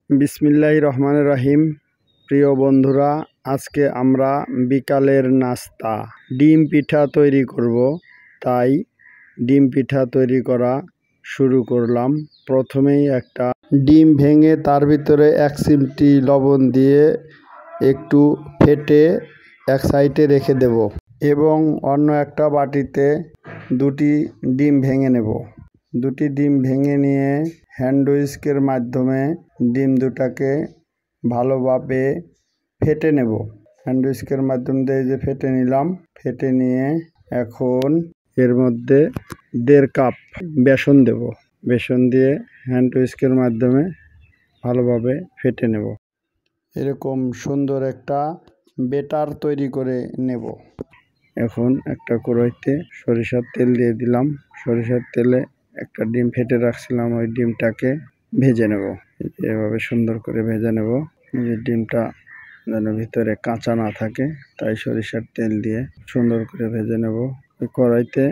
বিসমিল্লাহির রহমানির রহিম। প্রিয় বন্ধুরা, আজকে আমরা বিকালের নাস্তা ডিম পিঠা তৈরি করব। তাই ডিম পিঠা তৈরি করা শুরু করলাম। প্রথমেই একটা ডিম ভেঙে তার ভিতরে 1 চিমটি লবণ দিয়ে একটু ফেটে এক সাইডে রেখে দেব এবং অন্য একটা বাটিতে 2টি ডিম ভেঙে নেব। 2টি ডিম ভেঙে নিয়ে হ্যান্ড হুইস্কের মাধ্যমে ডিম দুটাকে ভালোভাবে ফেটে নেব। হ্যান্ড হুইস্কের মাধ্যম দিয়ে যে ফেটে নিলাম। ফেটে নিয়ে এখন এর মধ্যে 1.5 কাপ বেসন দেব। বেসন দিয়ে হ্যান্ড হুইস্কের মাধ্যমে ভালোভাবে ফেটে নেব। এরকম সুন্দর একটা ব্যাটার তৈরি করে নেব। এখন একটা কড়াইতে সরিষার তেল দিয়ে দিলাম। সরিষার তেলে একটা ডিম ফেটে রাখছিলাম, ওই ডিমটাকে ভেজে নেব। এভাবে সুন্দর করে ভেজে নেব। ডিমটা যেন ভিতরে কাঁচা না থাকে, তাই সরিষার তেল দিয়ে সুন্দর করে ভেজে নেব। কড়াইতে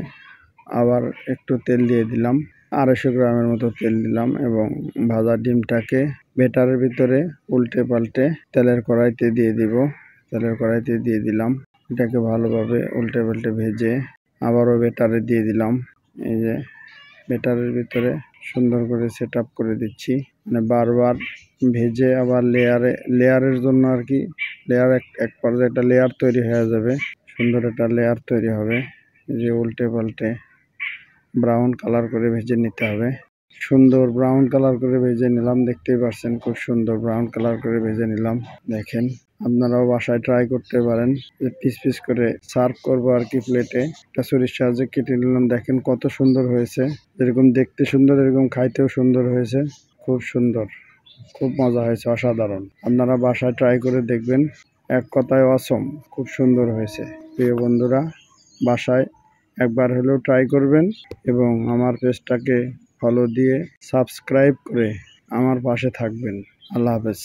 আবার একটু তেল দিয়ে দিলাম, 250 গ্রামের মতো তেল দিলাম এবং ভাজা ডিমটাকে ব্যাটারের ভিতরে উল্টে পাল্টে তেলের কড়াইতে দিয়ে দিব। তেলের কড়াইতে দিয়ে দিলাম। এটাকে ভালোভাবে উল্টে পাল্টে ভেজে আবারও ব্যাটারে দিয়ে দিলাম। এই যে ব্যাটারের ভিতরে সুন্দর করে সেট আপ করে দিচ্ছি, মানে বারবার ভেজে আবার লেয়ারের জন্য আর কি। লেয়ার এক পর্যায়ে একটা লেয়ার তৈরি হয়ে যাবে, সুন্দর একটা লেয়ার তৈরি হবে। এই যে উল্টে পাল্টে ব্রাউন কালার করে ভেজে নিতে হবে। সুন্দর ব্রাউন কালার করে ভেজে নিলাম, দেখতেই পাচ্ছেন খুব সুন্দর ব্রাউন কালার করে ভেজে নিলাম। দেখেন, আপনারাও বাসায় ট্রাই করতে পারেন। পিস পিস করে সার্ভ করবো আর কি প্লেটে। একটা ছুরির সাহায্যে কেটে নিলাম, দেখেন কত সুন্দর হয়েছে। এরকম দেখতে সুন্দর, এরকম খাইতেও সুন্দর হয়েছে। খুব সুন্দর, খুব মজা হয়েছে, অসাধারণ। আপনারা বাসায় ট্রাই করে দেখবেন। এক কথায় অসম, খুব সুন্দর হয়েছে। প্রিয় বন্ধুরা, বাসায় একবার হলেও ট্রাই করবেন এবং আমার পেজটাকে ফলো দিয়ে সাবস্ক্রাইব করে আমার পাশে থাকবেন। আল্লাহ হাফেজ।